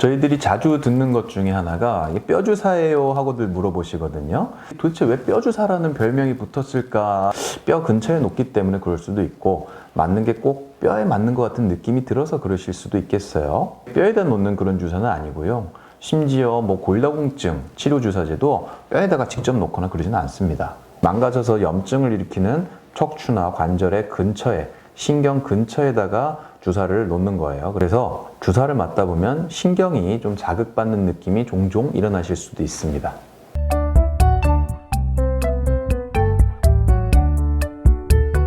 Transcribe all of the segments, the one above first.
저희들이 자주 듣는 것 중에 하나가 이게 뼈주사예요 하고들 물어보시거든요. 도대체 왜 뼈주사라는 별명이 붙었을까? 뼈 근처에 놓기 때문에 그럴 수도 있고 맞는 게 꼭 뼈에 맞는 것 같은 느낌이 들어서 그러실 수도 있겠어요. 뼈에다 놓는 그런 주사는 아니고요. 심지어 골다공증 치료 주사제도 뼈에다가 직접 놓거나 그러지는 않습니다. 망가져서 염증을 일으키는 척추나 관절의 근처에, 신경 근처에다가 주사를 놓는 거예요. 그래서 주사를 맞다 보면 신경이 좀 자극받는 느낌이 종종 일어나실 수도 있습니다.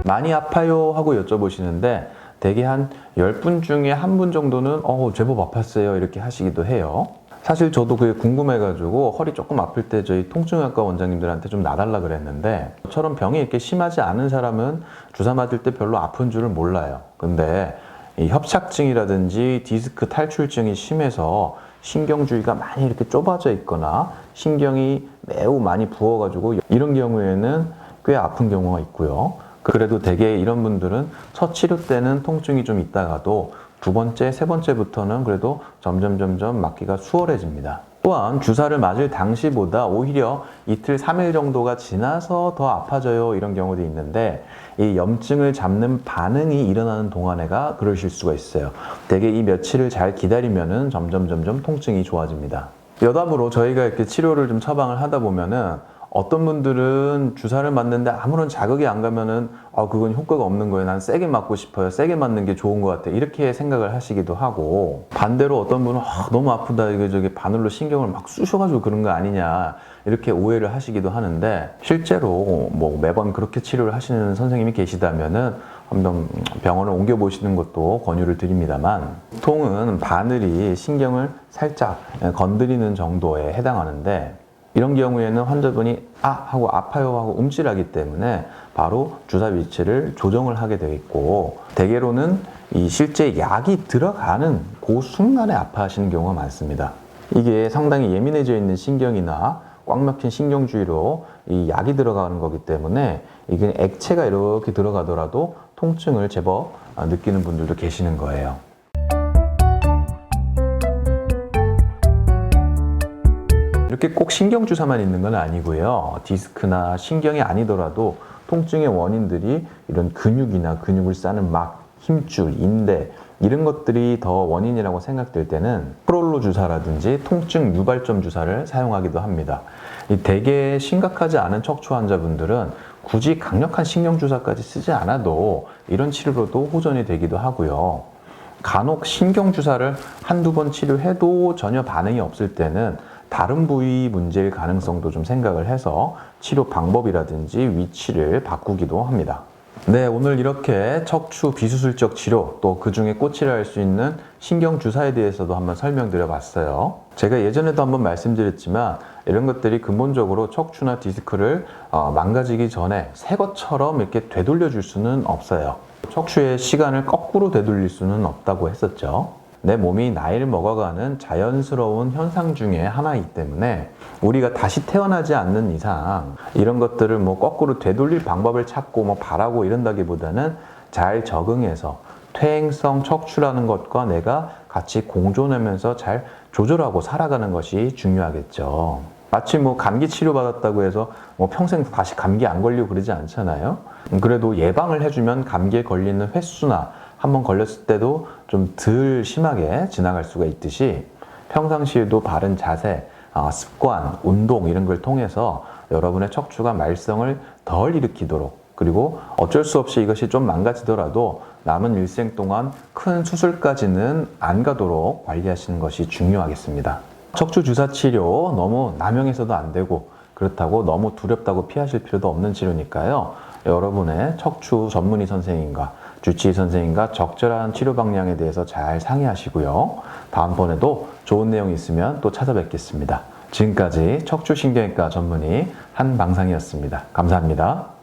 많이 아파요 하고 여쭤보시는데 대개 한 10분 중에 1분 정도는 제법 아팠어요 이렇게 하시기도 해요. 사실 저도 그게 궁금해가지고 허리 조금 아플 때 저희 통증학과 원장님들한테 좀 놔달라 그랬는데 저처럼 병이 이렇게 심하지 않은 사람은 주사 맞을 때 별로 아픈 줄을 몰라요. 근데 이 협착증이라든지 디스크 탈출증이 심해서 신경주위가 많이 이렇게 좁아져 있거나 신경이 매우 많이 부어가지고 이런 경우에는 꽤 아픈 경우가 있고요. 그래도 대개 이런 분들은 첫 치료 때는 통증이 좀 있다가도 두 번째, 세 번째부터는 그래도 점점 맞기가 수월해집니다. 또한 주사를 맞을 당시보다 오히려 이틀, 3일 정도가 지나서 더 아파져요 이런 경우도 있는데 이 염증을 잡는 반응이 일어나는 동안에가 그러실 수가 있어요. 대개 이 며칠을 잘 기다리면은 점점 통증이 좋아집니다. 여담으로 저희가 이렇게 치료를 좀 처방을 하다 보면은 어떤 분들은 주사를 맞는데 아무런 자극이 안 가면은 그건 효과가 없는 거예요. 난 세게 맞고 싶어요. 세게 맞는 게 좋은 것 같아. 이렇게 생각을 하시기도 하고 반대로 어떤 분은 너무 아프다. 이거 저기 바늘로 신경을 막 쑤셔가지고 그런 거 아니냐. 이렇게 오해를 하시기도 하는데 실제로 매번 그렇게 치료를 하시는 선생님이 계시다면은 한번 병원을 옮겨보시는 것도 권유를 드립니다만 보통은 바늘이 신경을 살짝 건드리는 정도에 해당하는데 이런 경우에는 환자분이 하고 아파요 하고 움찔하기 때문에 바로 주사 위치를 조정을 하게 되어 있고 대개로는 이 실제 약이 들어가는 그 순간에 아파하시는 경우가 많습니다. 이게 상당히 예민해져 있는 신경이나 꽉 막힌 신경 주위로 이 약이 들어가는 거기 때문에 이게 액체가 이렇게 들어가더라도 통증을 제법 느끼는 분들도 계시는 거예요. 이렇게 꼭 신경주사만 있는 건 아니고요. 디스크나 신경이 아니더라도 통증의 원인들이 이런 근육이나 근육을 싸는 막, 힘줄, 인대 이런 것들이 더 원인이라고 생각될 때는 프롤로 주사라든지 통증 유발점 주사를 사용하기도 합니다. 대개 심각하지 않은 척추 환자분들은 굳이 강력한 신경주사까지 쓰지 않아도 이런 치료로도 호전이 되기도 하고요. 간혹 신경주사를 한두 번 치료해도 전혀 반응이 없을 때는 다른 부위 문제일 가능성도 좀 생각을 해서 치료 방법이라든지 위치를 바꾸기도 합니다. 네, 오늘 이렇게 척추 비수술적 치료 또 그 중에 꽃이라 할 수 있는 신경주사에 대해서도 한번 설명드려 봤어요. 제가 예전에도 한번 말씀드렸지만 이런 것들이 근본적으로 척추나 디스크를 망가지기 전에 새 것처럼 이렇게 되돌려 줄 수는 없어요. 척추의 시간을 거꾸로 되돌릴 수는 없다고 했었죠. 내 몸이 나이를 먹어가는 자연스러운 현상 중에 하나이기 때문에 우리가 다시 태어나지 않는 이상 이런 것들을 거꾸로 되돌릴 방법을 찾고 바라고 이런다기보다는 잘 적응해서 퇴행성 척추라는 것과 내가 같이 공존하면서 잘 조절하고 살아가는 것이 중요하겠죠. 마치 감기 치료받았다고 해서 평생 다시 감기 안 걸리고 그러지 않잖아요. 그래도 예방을 해주면 감기에 걸리는 횟수나 한번 걸렸을 때도 좀 덜 심하게 지나갈 수가 있듯이 평상시에도 바른 자세, 습관, 운동 이런 걸 통해서 여러분의 척추가 말썽을 덜 일으키도록 그리고 어쩔 수 없이 이것이 좀 망가지더라도 남은 일생 동안 큰 수술까지는 안 가도록 관리하시는 것이 중요하겠습니다. 척추 주사 치료 너무 남용해서도 안 되고 그렇다고 너무 두렵다고 피하실 필요도 없는 치료니까요. 여러분의 척추 전문의 선생님과 주치의 선생님과 적절한 치료 방향에 대해서 잘 상의하시고요. 다음번에도 좋은 내용이 있으면 또 찾아뵙겠습니다. 지금까지 척추신경외과 전문의 한방상이었습니다. 감사합니다.